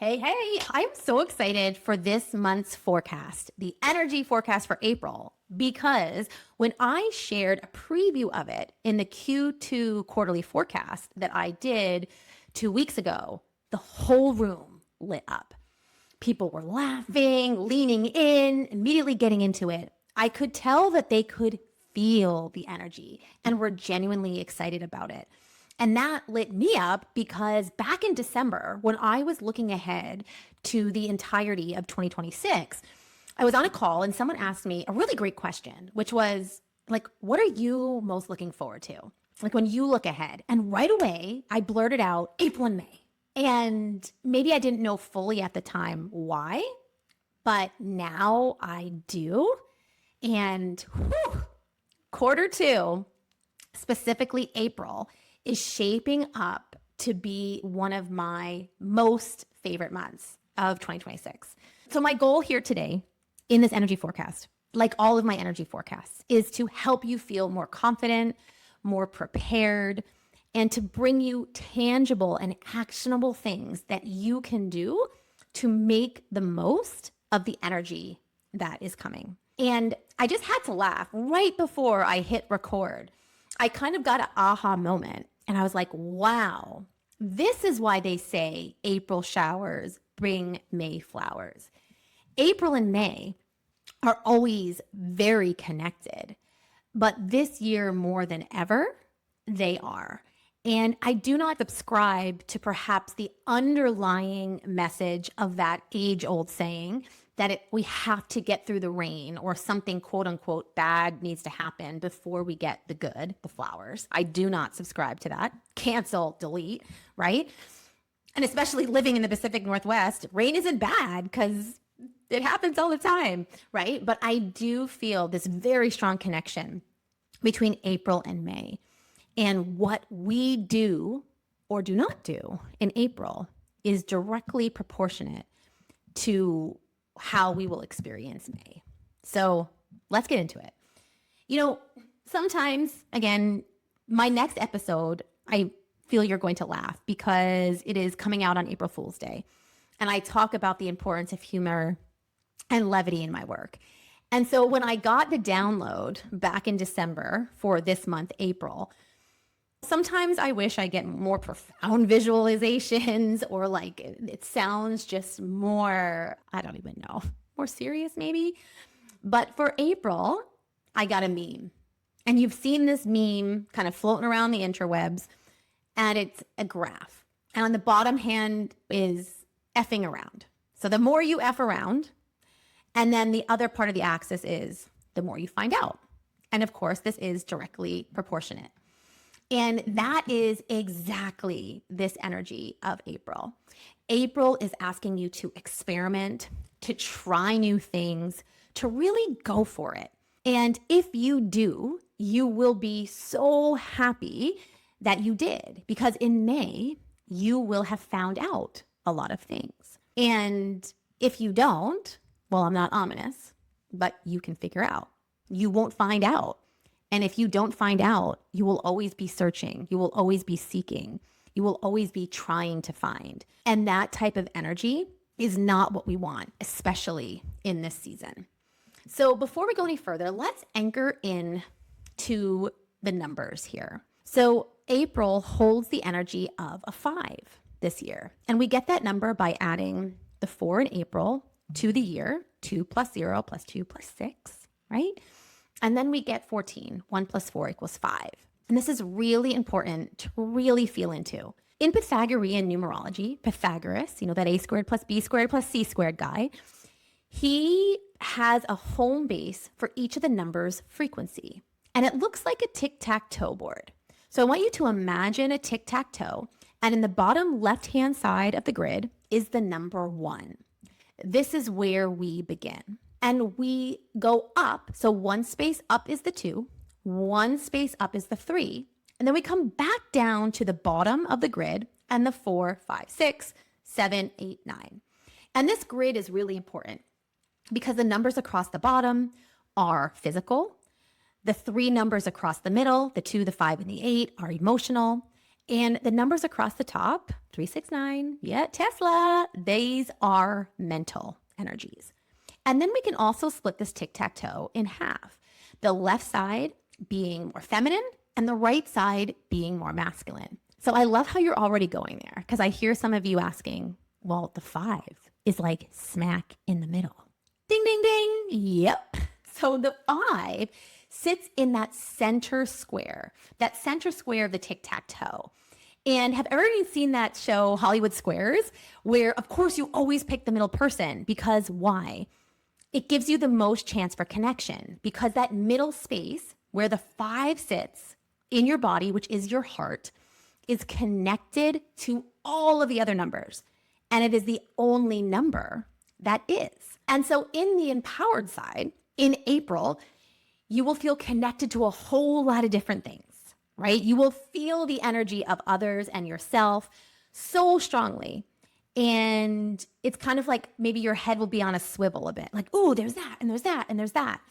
Hey, I'm so excited for this month's forecast, the energy forecast for April, because when I shared a preview of it in the Q2 quarterly forecast that I did 2 weeks ago, the whole room lit up. People were laughing, leaning in, immediately getting into it. I could tell that they could feel the energy and were genuinely excited about it. And that lit me up because back in December, when I was looking ahead to the entirety of 2026, I was on a call and someone asked me a really great question, which was like, what are you most looking forward to? Like when you look ahead. And right away, I blurted out April and May. And maybe I didn't know fully at the time why, but now I do. And quarter two, specifically April, is shaping up to be one of my most favorite months of 2026. So my goal here today in this energy forecast, like all of my energy forecasts, is to help you feel more confident, more prepared, and to bring you tangible and actionable things that you can do to make the most of the energy that is coming. And I just had to laugh right before I hit record. I kind of got an aha moment and I was like, wow, this is why they say April showers bring May flowers. April and May are always very connected, but this year more than ever, they are. And I do not subscribe to perhaps the underlying message of that age-old saying that we have to get through the rain or something quote unquote bad needs to happen before we get the good, the flowers. I do not subscribe to that. Cancel, delete, right? And especially living in the Pacific Northwest, rain isn't bad because it happens all the time, right? But I do feel this very strong connection between April and May. And what we do or do not do in April is directly proportionate to how we will experience May. So let's get into it. Sometimes, again, my next episode, I feel you're going to laugh because it is coming out on April Fool's Day. And I talk about the importance of humor and levity in my work. And so when I got the download back in December for this month, April, sometimes I wish I get more profound visualizations or like it sounds just more, I don't even know, more serious maybe. But for April, I got a meme. And you've seen this meme kind of floating around the interwebs, and it's a graph. And on the bottom hand is effing around. So the more you F around, and then the other part of the axis is the more you find out. And of course, this is directly proportionate. And that is exactly this energy of April. April is asking you to experiment, to try new things, to really go for it. And if you do, you will be so happy that you did, because in May, you will have found out a lot of things. And if you don't, well, I'm not ominous, but you can figure out. You won't find out. And if you don't find out, you will always be searching. You will always be seeking. You will always be trying to find. And that type of energy is not what we want, especially in this season. So before we go any further, let's anchor in to the numbers here. So April holds the energy of a 5 this year. And we get that number by adding the 4 in April to the year, 2 plus 0 plus 2 plus 6, right? And then we get 14. 1 plus 4 equals 5. And this is really important to really feel into. In Pythagorean numerology, Pythagoras, that a squared plus b squared plus c squared guy, he has a home base for each of the numbers' frequency. And it looks like a tic-tac-toe board. So I want you to imagine a tic-tac-toe. And in the bottom left-hand side of the grid is the number 1. This is where we begin. And we go up. So one space up is the 2, one space up is the 3. And then we come back down to the bottom of the grid and the 4, 5, 6, 7, 8, 9. And this grid is really important because the numbers across the bottom are physical. The 3 numbers across the middle, the 2, the 5, and the 8, are emotional. And the numbers across the top, 369, yeah, Tesla, these are mental energies. And then we can also split this tic-tac-toe in half. The left side being more feminine and the right side being more masculine. So I love how you're already going there because I hear some of you asking, well, the 5 is like smack in the middle. Ding, ding, ding. Yep. So the 5 sits in that center square of the tic-tac-toe. And have everybody seen that show, Hollywood Squares, where of course you always pick the middle person because why? It gives you the most chance for connection because that middle space where the 5 sits in your body, which is your heart, is connected to all of the other numbers. And it is the only number that is. And so in the empowered side, in April, you will feel connected to a whole lot of different things, right? You will feel the energy of others and yourself so strongly. And it's kind of like maybe your head will be on a swivel a bit, like, oh, there's that, and there's that, and there's that.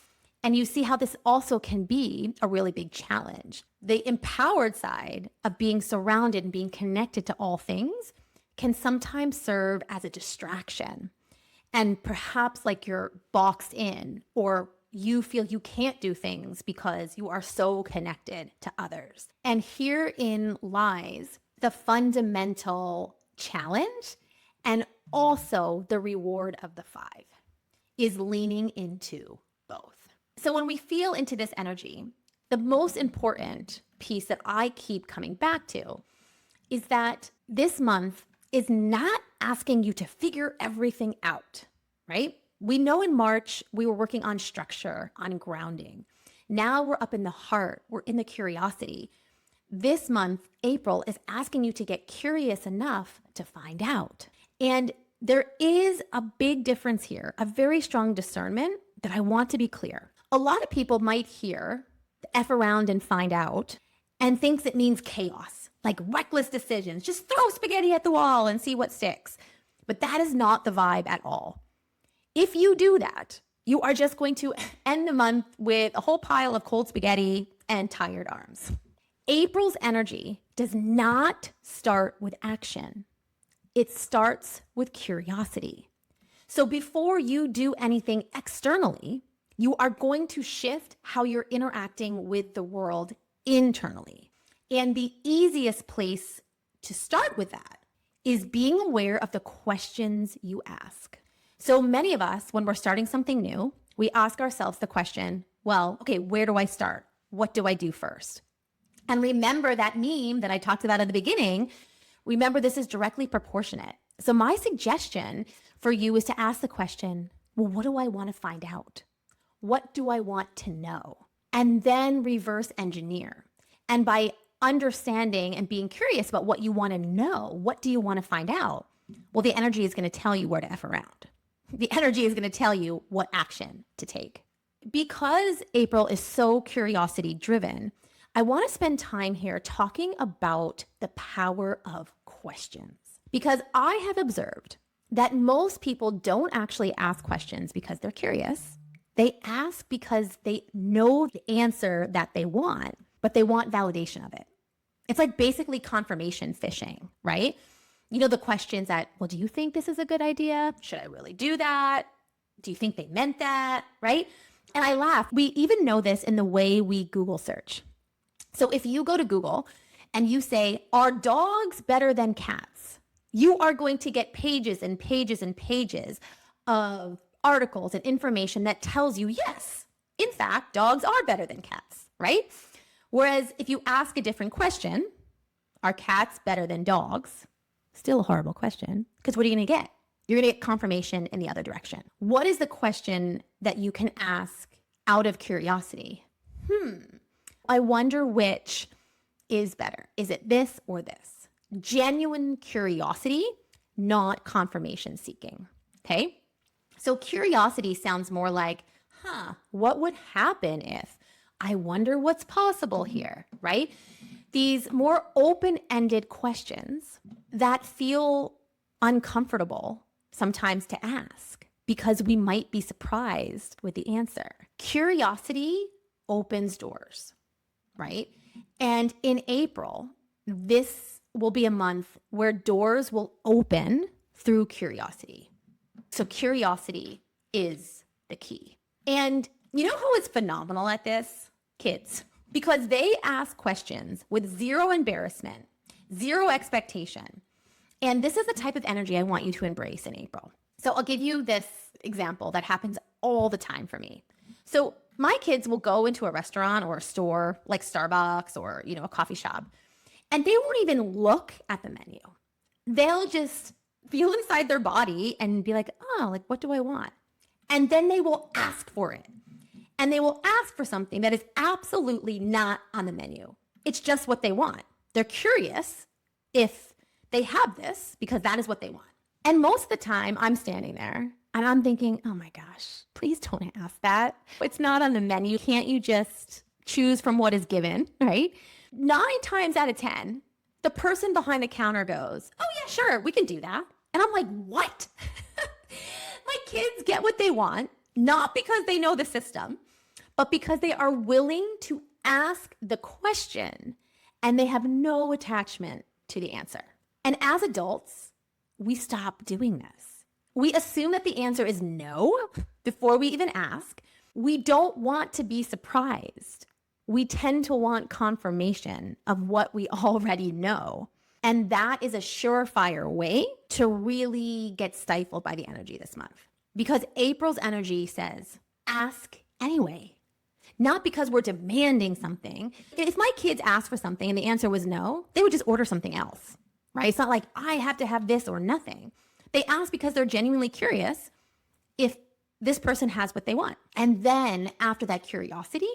And you see how this also can be a really big challenge. The empowered side of being surrounded and being connected to all things can sometimes serve as a distraction. And perhaps like you're boxed in or you feel you can't do things because you are so connected to others. And herein lies the fundamental challenge and also the reward of the 5 is leaning into both. So when we feel into this energy, the most important piece that I keep coming back to is that this month is not asking you to figure everything out, right? We know in March, we were working on structure, on grounding. Now we're up in the heart, we're in the curiosity. This month, April, is asking you to get curious enough to find out. And there is a big difference here, a very strong discernment that I want to be clear. A lot of people might hear the F around and find out and thinks it means chaos, like reckless decisions. Just throw spaghetti at the wall and see what sticks. But that is not the vibe at all. If you do that, you are just going to end the month with a whole pile of cold spaghetti and tired arms. April's energy does not start with action. It starts with curiosity. So before you do anything externally, you are going to shift how you're interacting with the world internally. And the easiest place to start with that is being aware of the questions you ask. So many of us, when we're starting something new, we ask ourselves the question, well, okay, where do I start? What do I do first? And remember that meme that I talked about at the beginning. Remember, this is directly proportionate. So my suggestion for you is to ask the question, well, what do I want to find out? What do I want to know? And then reverse engineer. And by understanding and being curious about what you want to know, what do you want to find out? Well, the energy is going to tell you where to F around. The energy is going to tell you what action to take. Because April is so curiosity driven, I want to spend time here talking about the power of questions. Because I have observed that most people don't actually ask questions because they're curious. They ask because they know the answer that they want, but they want validation of it. It's like basically confirmation fishing, right? You know, the questions that, well, do you think this is a good idea? Should I really do that? Do you think they meant that? Right? And I laugh. We even know this in the way we Google search. So if you go to Google and you say, are dogs better than cats? You are going to get pages and pages and pages of articles and information that tells you, yes, in fact, dogs are better than cats, right? Whereas if you ask a different question, are cats better than dogs? Still a horrible question, because what are you going to get? You're going to get confirmation in the other direction. What is the question that you can ask out of curiosity? I wonder which is better. Is it this or this? Genuine curiosity, not confirmation seeking. Okay? So curiosity sounds more like, what would happen if? I wonder what's possible here, right? These more open-ended questions that feel uncomfortable sometimes to ask because we might be surprised with the answer. Curiosity opens doors, right? And in April, this will be a month where doors will open through curiosity. So curiosity is the key. And you know who is phenomenal at this? Kids. Because they ask questions with zero embarrassment, zero expectation. And this is the type of energy I want you to embrace in April. So I'll give you this example that happens all the time for me. So my kids will go into a restaurant or a store like Starbucks or, a coffee shop, and they won't even look at the menu. They'll just feel inside their body and be like, oh, like, what do I want? And then they will ask for it. And they will ask for something that is absolutely not on the menu. It's just what they want. They're curious if they have this because that is what they want. And most of the time I'm standing there and I'm thinking, oh my gosh, please don't ask that. It's not on the menu. Can't you just choose from what is given, right? 9 times out of 10, the person behind the counter goes, oh yeah, sure, we can do that. And I'm like, what? My kids get what they want, not because they know the system, but because they are willing to ask the question and they have no attachment to the answer. And as adults, we stop doing this. We assume that the answer is no before we even ask. We don't want to be surprised. We tend to want confirmation of what we already know. And that is a surefire way to really get stifled by the energy this month. Because April's energy says, ask anyway. Not because we're demanding something. If my kids asked for something and the answer was no, they would just order something else, right? It's not like I have to have this or nothing. They ask because they're genuinely curious if this person has what they want. And then after that curiosity,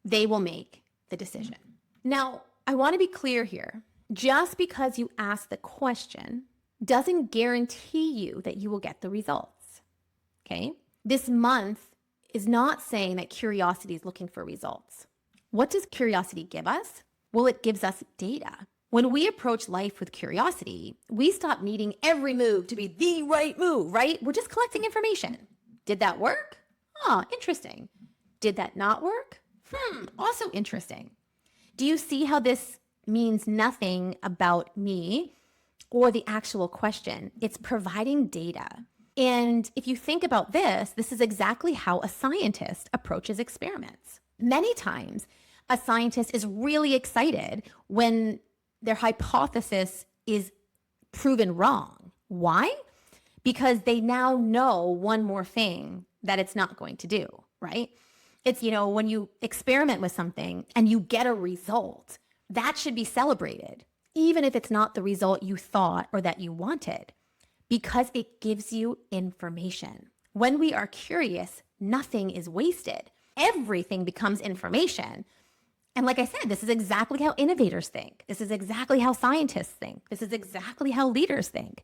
they will make the decision. Now, I want to be clear here. Just because you ask the question doesn't guarantee you that you will get the results, okay? This month is not saying that curiosity is looking for results. What does curiosity give us? Well, it gives us data. When we approach life with curiosity, we stop needing every move to be the right move, right? We're just collecting information. Did that work? Oh, interesting. Did that not work? Also interesting. Do you see how this means nothing about me or the actual question? It's providing data. And if you think about this, this is exactly how a scientist approaches experiments. Many times, a scientist is really excited when their hypothesis is proven wrong. Why? Because they now know one more thing that it's not going to do, right? It's, when you experiment with something and you get a result, that should be celebrated, even if it's not the result you thought or that you wanted, because it gives you information. When we are curious, nothing is wasted. Everything becomes information. And like I said, this is exactly how innovators think. This is exactly how scientists think. This is exactly how leaders think.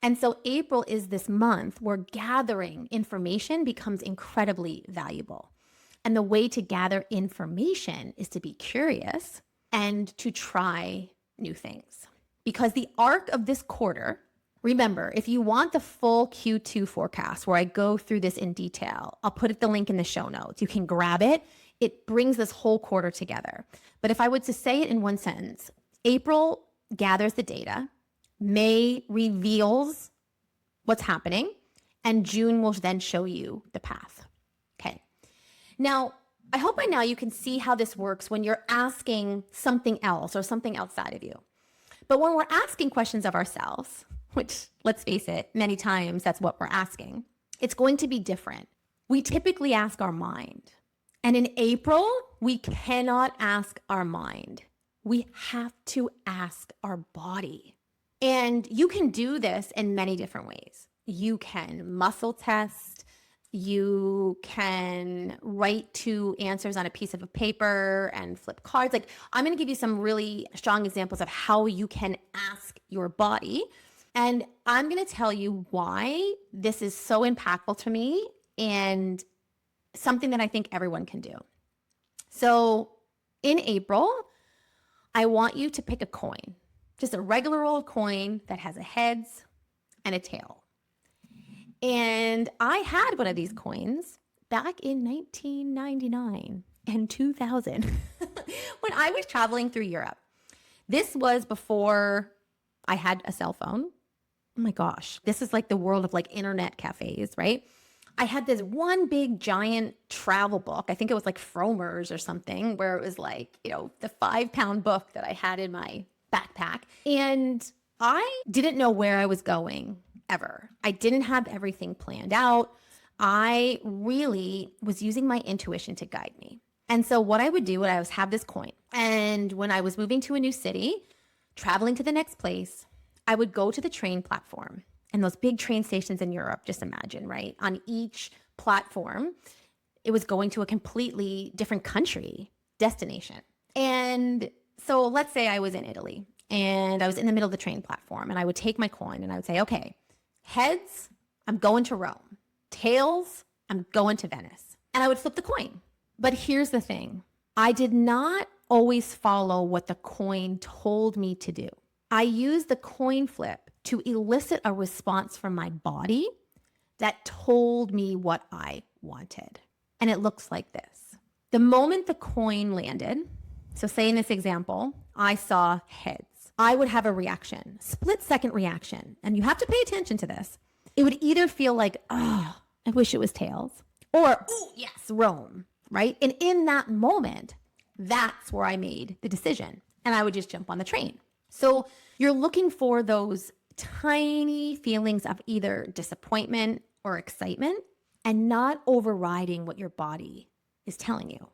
And so April is this month where gathering information becomes incredibly valuable. And the way to gather information is to be curious and to try new things. Because the arc of this quarter, remember, if you want the full Q2 forecast where I go through this in detail, I'll put the link in the show notes. You can grab it. It brings this whole quarter together. But if I were to say it in one sentence, April gathers the data, May reveals what's happening, and June will then show you the path. Okay. Now, I hope by now you can see how this works when you're asking something else or something outside of you. But when we're asking questions of ourselves, which, let's face it, many times that's what we're asking, it's going to be different. We typically ask our mind. And in April, we cannot ask our mind. We have to ask our body. And you can do this in many different ways. You can muscle test. You can write 2 answers on a piece of paper and flip cards. Like, I'm going to give you some really strong examples of how you can ask your body. And I'm going to tell you why this is so impactful to me and something that I think everyone can do. So in April, I want you to pick a coin, just a regular old coin that has a heads and a tail. And I had one of these coins back in 1999 and 2000 when I was traveling through Europe. This was before I had a cell phone. Oh my gosh, this is like the world of like internet cafes, right? I had this one big giant travel book. I think it was like Frommer's or something, where it was like, the 5-pound book that I had in my backpack. And I didn't know where I was going ever. I didn't have everything planned out. I really was using my intuition to guide me. And so what I would do, I was have this coin. And when I was moving to a new city, traveling to the next place, I would go to the train platform. And those big train stations in Europe, just imagine, right? On each platform, it was going to a completely different country destination. And so let's say I was in Italy and I was in the middle of the train platform, and I would take my coin and I would say, okay, heads, I'm going to Rome. Tails, I'm going to Venice. And I would flip the coin. But here's the thing. I did not always follow what the coin told me to do. I used the coin flip to elicit a response from my body that told me what I wanted. And it looks like this. The moment the coin landed, so say in this example, I saw heads, I would have a reaction, split-second reaction. And you have to pay attention to this. It would either feel like, oh, I wish it was tails, or, oh, yes, Rome, right? And in that moment, that's where I made the decision. And I would just jump on the train. So you're looking for those tiny feelings of either disappointment or excitement, and not overriding what your body is telling you.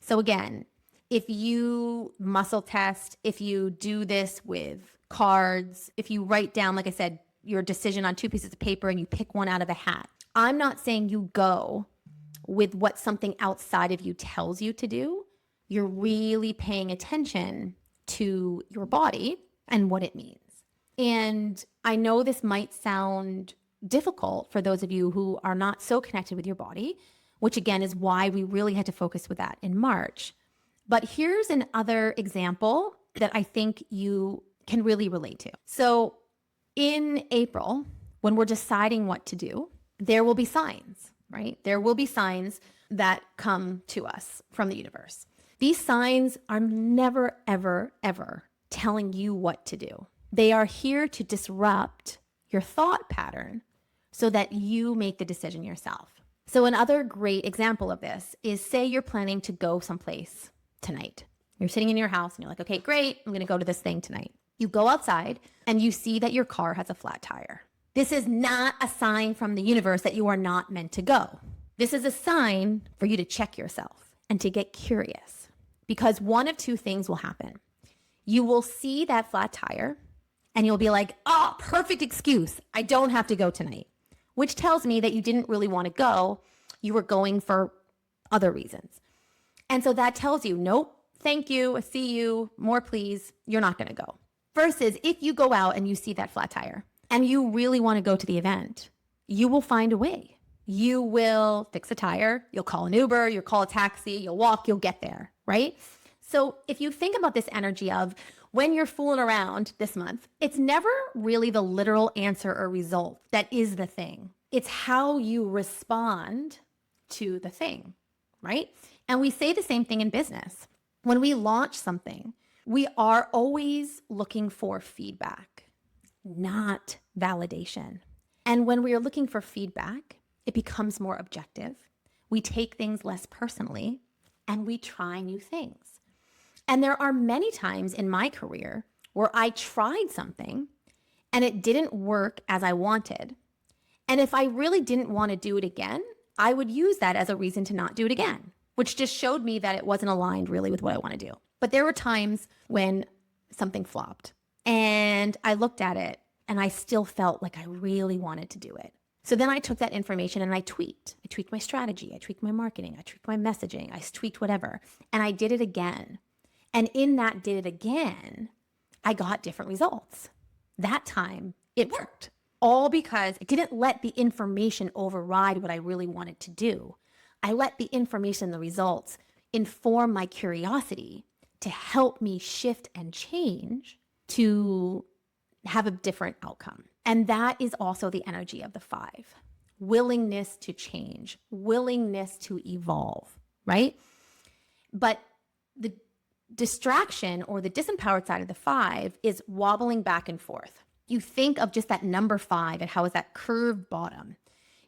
So again, if you muscle test, if you do this with cards, if you write down, like I said, your decision on 2 pieces of paper and you pick one out of a hat, I'm not saying you go with what something outside of you tells you to do. You're really paying attention to your body and what it means. And I know this might sound difficult for those of you who are not so connected with your body, which again is why we really had to focus with that in March. But here's another example that I think you can really relate to. So in April, when we're deciding what to do, there will be signs, right? There will be signs that come to us from the universe. These signs are never, ever, ever telling you what to do. They are here to disrupt your thought pattern so that you make the decision yourself. So another great example of this is, say you're planning to go someplace tonight. You're sitting in your house and you're like, okay, great, I'm going to go to this thing tonight. You go outside and you see that your car has a flat tire. This is not a sign from the universe that you are not meant to go. This is a sign for you to check yourself and to get curious, because one of two things will happen. You will see that flat tire and you'll be like, oh, perfect excuse. I don't have to go tonight, which tells me that you didn't really want to go. You were going for other reasons. And so that tells you, nope, thank you, see you, more please, you're not going to go. Versus if you go out and you see that flat tire and you really want to go to the event, you will find a way. You will fix a tire, you'll call an Uber, you'll call a taxi, you'll walk, you'll get there, right? So if you think about this energy of when you're fooling around this month, it's never really the literal answer or result that is the thing. It's how you respond to the thing, right? And we say the same thing in business. When we launch something, we are always looking for feedback, not validation. And when we are looking for feedback, it becomes more objective. We take things less personally and we try new things. And there are many times in my career where I tried something and it didn't work as I wanted. And if I really didn't want to do it again, I would use that as a reason to not do it again, which just showed me that it wasn't aligned really with what I want to do. But there were times when something flopped and I looked at it and I still felt like I really wanted to do it. So then I took that information and I tweaked. I tweaked my strategy. I tweaked my marketing. I tweaked my messaging. I tweaked whatever. And I did it again. And in that did it again, I got different results. That time it worked. All because I didn't let the information override what I really wanted to do. I let the information and the results inform my curiosity to help me shift and change to have a different outcome. And that is also the energy of the 5. Willingness to change, willingness to evolve, right? But Distraction, or the disempowered side of the 5, is wobbling back and forth. You think of just that number 5 and how is that curved bottom.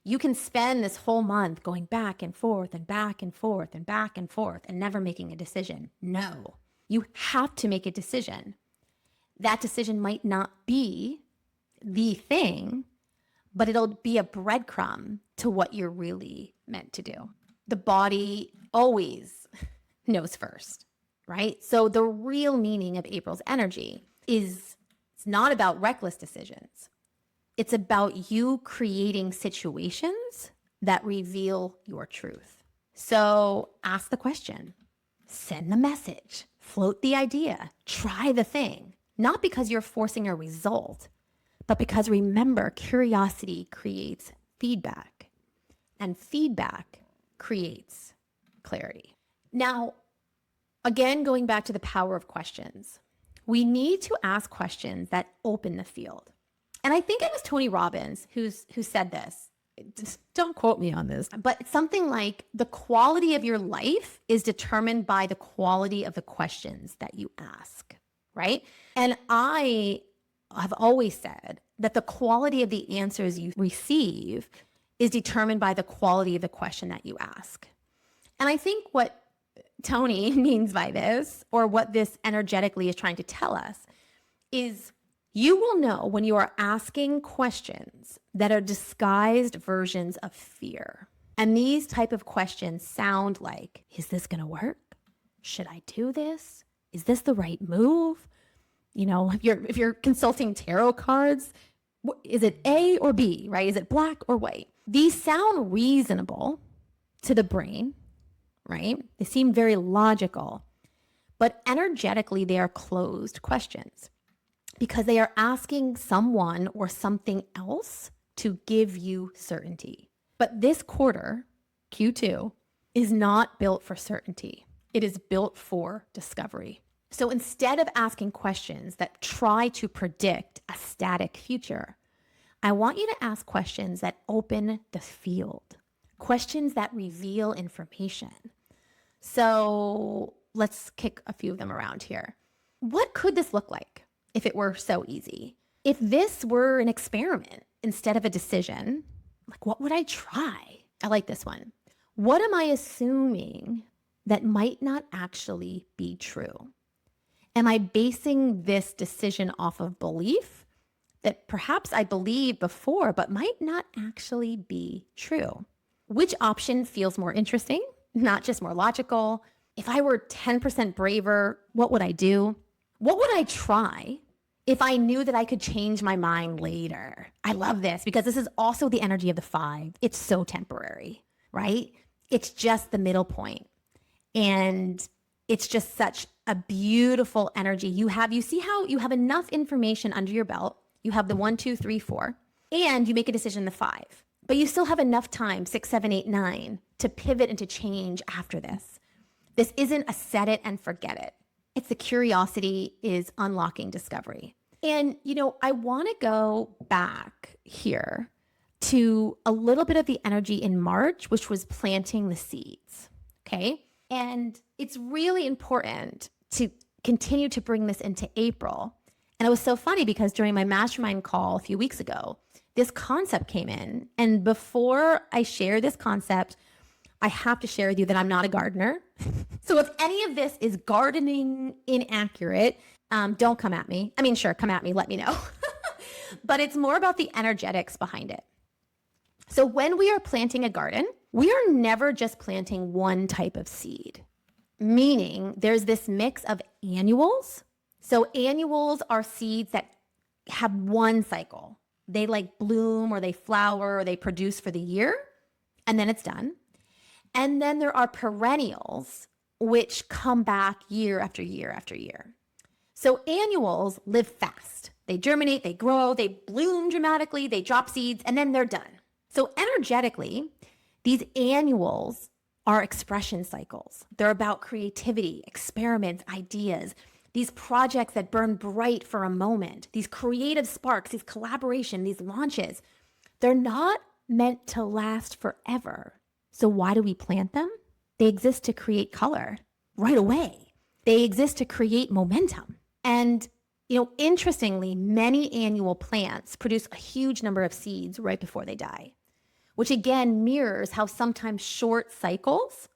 You can spend this whole month going back and forth and back and forth and back and forth and never making a decision. No, you have to make a decision. That decision might not be the thing, but it'll be a breadcrumb to what you're really meant to do. The body always knows first, right? So the real meaning of April's energy is it's not about reckless decisions. It's about you creating situations that reveal your truth. So ask the question, send the message, float the idea, try the thing, not because you're forcing a result, but because remember, curiosity creates feedback, and feedback creates clarity. Now, again, going back to the power of questions, we need to ask questions that open the field. And I think it was Tony Robbins who said this. Just don't quote me on this, but it's something like the quality of your life is determined by the quality of the questions that you ask, right? And I have always said that the quality of the answers you receive is determined by the quality of the question that you ask. And I think what Tony means by this, or what this energetically is trying to tell us, is you will know when you are asking questions that are disguised versions of fear. And these type of questions sound like, is this going to work? Should I do this? Is this the right move? You know, if you're consulting tarot cards, is it A or B, right? Is it black or white? These sound reasonable to the brain, right? They seem very logical, but energetically they are closed questions because they are asking someone or something else to give you certainty. But this quarter, Q2, is not built for certainty. It is built for discovery. So instead of asking questions that try to predict a static future, I want you to ask questions that open the field, questions that reveal information. So let's kick a few of them around here. What could this look like if it were so easy? If this were an experiment instead of a decision, like what would I try? I like this one. What am I assuming that might not actually be true? Am I basing this decision off of belief that perhaps I believed before, but might not actually be true? Which option feels more interesting, not just more logical? If I were 10% braver, what would I do? What would I try if I knew that I could change my mind later? I love this because this is also the energy of the 5. It's so temporary, right? It's just the middle point. And it's just such a beautiful energy. You see how you have enough information under your belt. You have the 1, 2, 3, 4, and you make a decision in the 5. But you still have enough time, 6, 7, 8, 9, to pivot and to change after this. This isn't a set it and forget it. It's the curiosity is unlocking discovery. And, I want to go back here to a little bit of the energy in March, which was planting the seeds. Okay. And it's really important to continue to bring this into April. And it was so funny because during my mastermind call a few weeks ago, this concept came in. And before I share this concept, I have to share with you that I'm not a gardener. So if any of this is gardening inaccurate, don't come at me. I mean, sure, come at me, let me know. But it's more about the energetics behind it. So when we are planting a garden, we are never just planting one type of seed, meaning there's this mix of annuals. So annuals are seeds that have one cycle. They bloom or they flower or they produce for the year, and then it's done. And then there are perennials, which come back year after year after year. So annuals live fast. They germinate, they grow, they bloom dramatically, they drop seeds, and then they're done. So energetically, these annuals are expression cycles. They're about creativity, experiments, ideas, these projects that burn bright for a moment, these creative sparks, these collaboration, these launches. They're not meant to last forever. So why do we plant them? They exist to create color right away. They exist to create momentum. And, interestingly, many annual plants produce a huge number of seeds right before they die, which again mirrors how sometimes short cycles,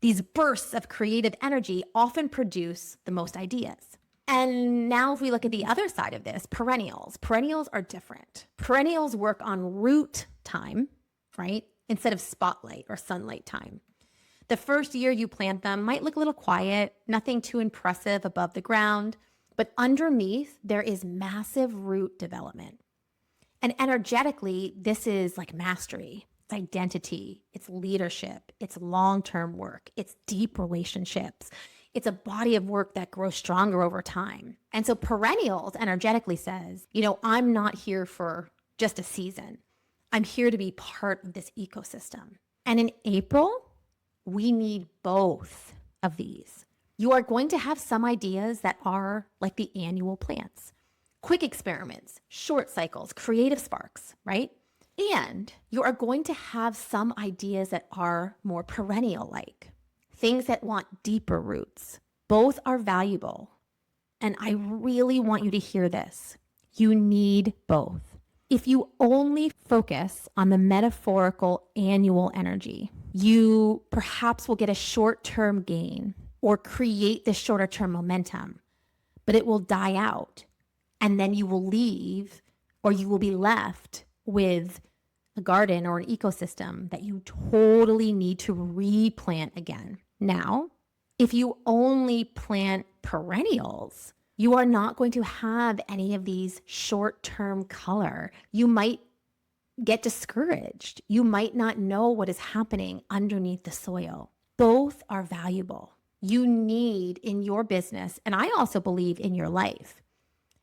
these bursts of creative energy, often produce the most ideas. And now if we look at the other side of this, perennials are different. Perennials work on root time, right? Instead of spotlight or sunlight time. The first year you plant them might look a little quiet, nothing too impressive above the ground, but underneath there is massive root development. And energetically, this is like mastery, it's identity, it's leadership, it's long-term work, it's deep relationships. It's a body of work that grows stronger over time. And so perennials energetically says, I'm not here for just a season. I'm here to be part of this ecosystem. And in April, we need both of these. You are going to have some ideas that are like the annual plants, quick experiments, short cycles, creative sparks, right? And you are going to have some ideas that are more perennial-like, things that want deeper roots. Both are valuable. And I really want you to hear this. You need both. If you only focus on the metaphorical annual energy, you perhaps will get a short-term gain or create this shorter-term momentum, but it will die out. And then you will leave, or you will be left with a garden or an ecosystem that you totally need to replant again. Now, if you only plant perennials, you are not going to have any of these short-term color. You might get discouraged. You might not know what is happening underneath the soil. Both are valuable. You need in your business, and I also believe in your life,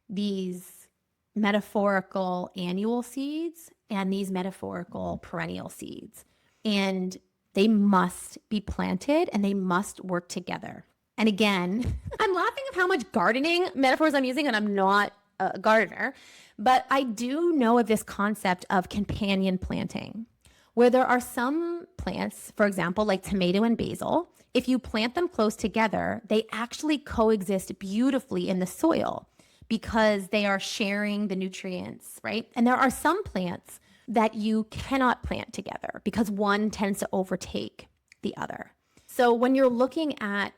these metaphorical annual seeds and these metaphorical perennial seeds. And they must be planted and they must work together. And again, I'm laughing at how much gardening metaphors I'm using, and I'm not a gardener, but I do know of this concept of companion planting, where there are some plants, for example, like tomato and basil. If you plant them close together, they actually coexist beautifully in the soil because they are sharing the nutrients, right? And there are some plants that you cannot plant together because one tends to overtake the other. So when you're looking at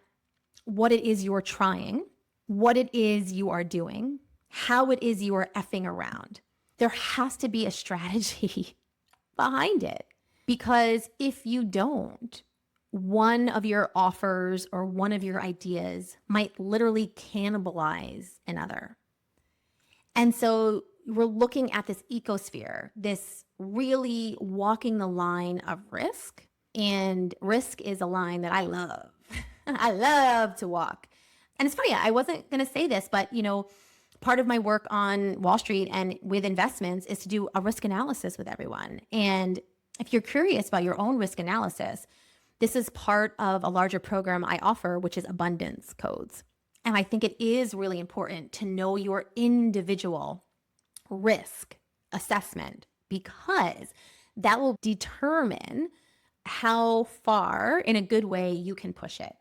what it is you're trying, what it is you are doing, how it is you are effing around, there has to be a strategy behind it. Because if you don't, one of your offers or one of your ideas might literally cannibalize another. And so we're looking at this ecosphere, this really walking the line of risk. And risk is a line that I love. I love to walk. And it's funny, I wasn't going to say this, but part of my work on Wall Street and with investments is to do a risk analysis with everyone. And if you're curious about your own risk analysis, this is part of a larger program I offer, which is abundance codes. And I think it is really important to know your individual risk assessment because that will determine how far in a good way you can push it.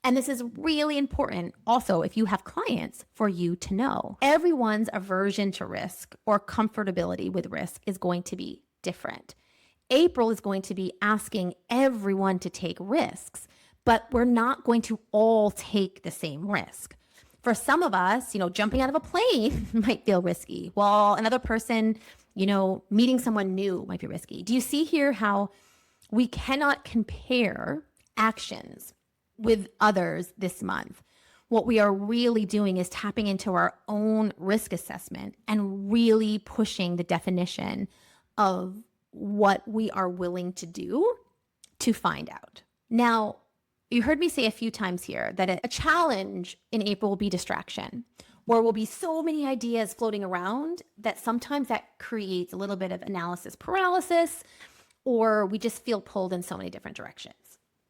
And this is really important also if you have clients for you to know. Everyone's aversion to risk or comfortability with risk is going to be different. April is going to be asking everyone to take risks, but we're not going to all take the same risk. For some of us, jumping out of a plane might feel risky, while another person, meeting someone new might be risky. Do you see here how we cannot compare actions with others this month? What we are really doing is tapping into our own risk assessment and really pushing the definition of what we are willing to do to find out. Now, you heard me say a few times here that a challenge in April will be distraction, where will be so many ideas floating around that sometimes that creates a little bit of analysis paralysis, or we just feel pulled in so many different directions.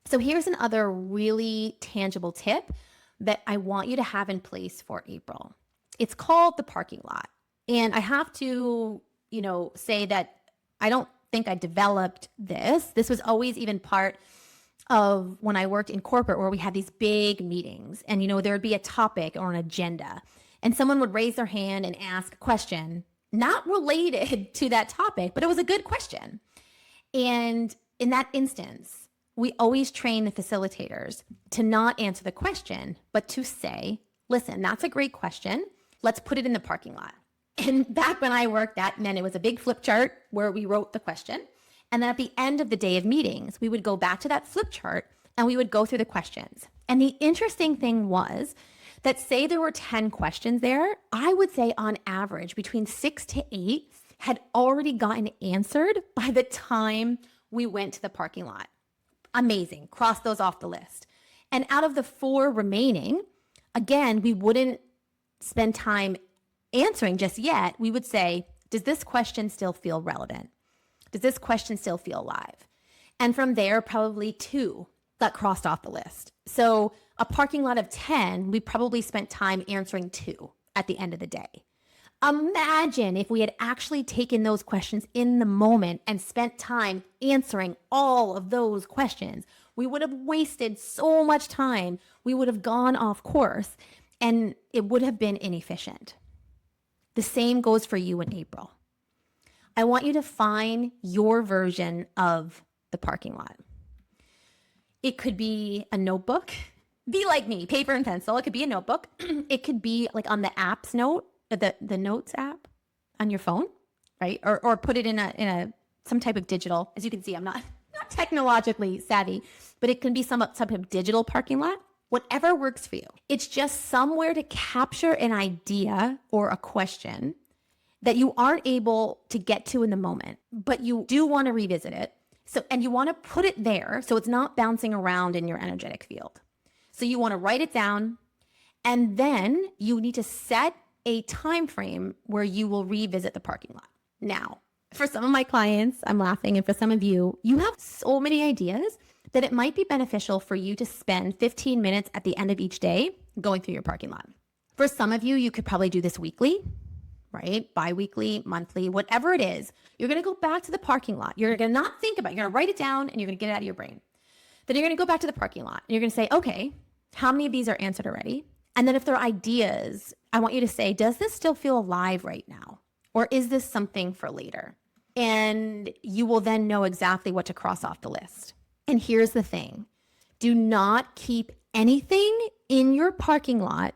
So here's another really tangible tip that I want you to have in place for April. It's called the parking lot. And I have to, say that I don't think I developed this. This was always even part of when I worked in corporate where we had these big meetings and, there would be a topic or an agenda and someone would raise their hand and ask a question not related to that topic, but it was a good question. And in that instance, we always train the facilitators to not answer the question, but to say, listen, that's a great question. Let's put it in the parking lot. And back when I worked, that meant it was a big flip chart where we wrote the question. And then at the end of the day of meetings, we would go back to that flip chart and we would go through the questions. And the interesting thing was that say there were 10 questions there, I would say on average between 6 to 8 had already gotten answered by the time we went to the parking lot. Amazing. Cross those off the list. And out of the 4 remaining, again, we wouldn't spend time answering just yet. We would say, does this question still feel relevant? Does this question still feel alive? And from there, probably 2 got crossed off the list. So a parking lot of 10, we probably spent time answering 2 at the end of the day. Imagine if we had actually taken those questions in the moment and spent time answering all of those questions. We would have wasted so much time. We would have gone off course and it would have been inefficient. The same goes for you in April. I want you to find your version of the parking lot. It could be a notebook. Be like me, paper and pencil. It could be a notebook. It could be like on the apps note, the notes app on your phone, right? Or put it in a some type of digital. As you can see, I'm not technologically savvy, but it can be some type of digital parking lot. Whatever works for you. It's just somewhere to capture an idea or a question that you aren't able to get to in the moment, but you do want to revisit it. So, and you want to put it there so it's not bouncing around in your energetic field. So you want to write it down, and then you need to set a time frame where you will revisit the parking lot. Now, for some of my clients, I'm laughing, and for some of you, you have so many ideas that it might be beneficial for you to spend 15 minutes at the end of each day going through your parking lot. For some of you, you could probably do this weekly, right? Bi-weekly, monthly, whatever it is. You're going to go back to the parking lot. You're going to not think about it. You're going to write it down and you're going to get it out of your brain. Then you're going to go back to the parking lot and you're going to say, okay, how many of these are answered already? And then if there are ideas, I want you to say, does this still feel alive right now? Or is this something for later? And you will then know exactly what to cross off the list. And here's the thing. Do not keep anything in your parking lot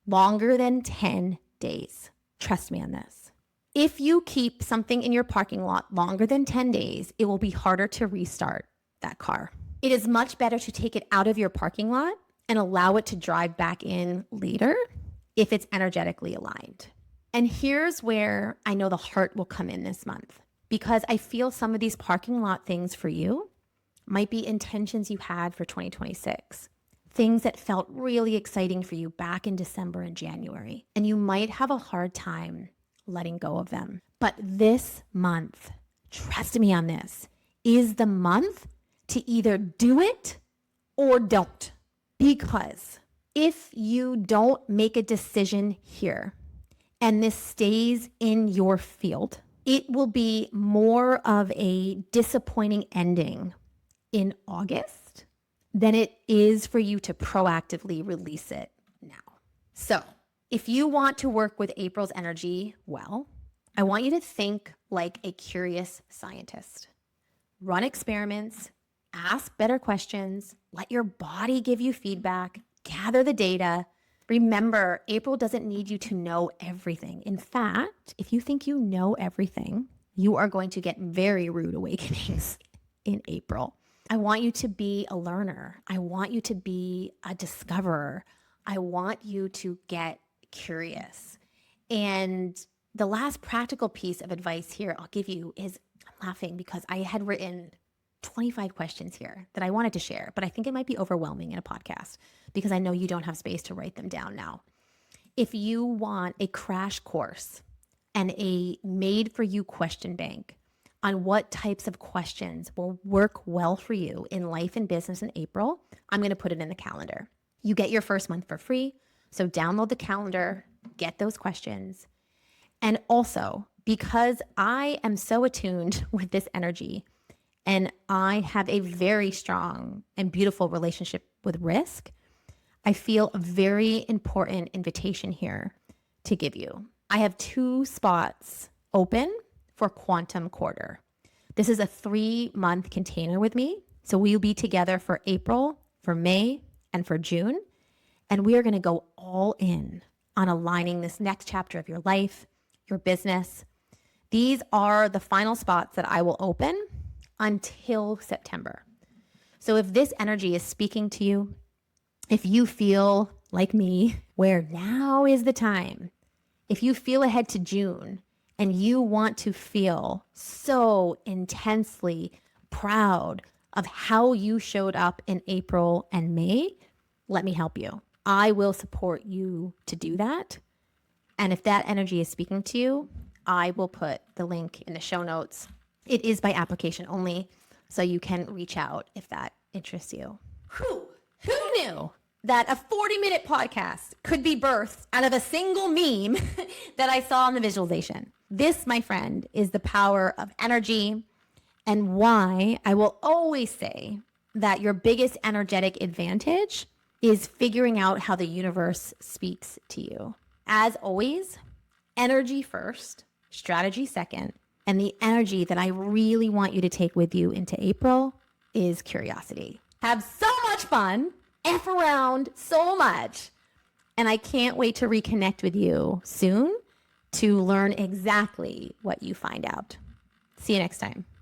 longer than 10 days. Trust me on this. If you keep something in your parking lot longer than 10 days, it will be harder to restart that car. It is much better to take it out of your parking lot and allow it to drive back in later if it's energetically aligned. And here's where I know the heart will come in this month, because I feel some of these parking lot things for you might be intentions you had for 2026. Things that felt really exciting for you back in December and January. And you might have a hard time letting go of them. But this month, trust me on this, is the month to either do it or don't. Because if you don't make a decision here and this stays in your field, it will be more of a disappointing ending in August than it is for you to proactively release it now. So if you want to work with April's energy well, I want you to think like a curious scientist. Run experiments, ask better questions, let your body give you feedback, gather the data. Remember, April doesn't need you to know everything. In fact, if you think you know everything, you are going to get very rude awakenings in April. I want you to be a learner. I want you to be a discoverer. I want you to get curious. And the last practical piece of advice here I'll give you is, I'm laughing because I had written 25 questions here that I wanted to share, but I think it might be overwhelming in a podcast because I know you don't have space to write them down now. If you want a crash course and a made for you question bank on what types of questions will work well for you in life and business in April, I'm going to put it in the calendar. You get your first month for free. So download the calendar, get those questions. And also, because I am so attuned with this energy, and I have a very strong and beautiful relationship with risk, I feel a very important invitation here to give you. I have 2 spots open for Quantum Quarter. This is a 3-month container with me. So we'll be together for April, for May, and for June. And we are going to go all in on aligning this next chapter of your life, your business. These are the final spots that I will open until September. So if this energy is speaking to you, if you feel like me, where now is the time, if you feel ahead to June and you want to feel so intensely proud of how you showed up in April and May, let me help you. I will support you to do that. And if that energy is speaking to you, I will put the link in the show notes. It is by application only, so you can reach out if that interests you. Who knew that a 40-minute podcast could be birthed out of a single meme that I saw in the visualization? This, my friend, is the power of energy, and why I will always say that your biggest energetic advantage is figuring out how the universe speaks to you. As always, energy first, strategy second, and the energy that I really want you to take with you into April is curiosity. Have so much fun, F around so much, and I can't wait to reconnect with you soon to learn exactly what you find out. See you next time.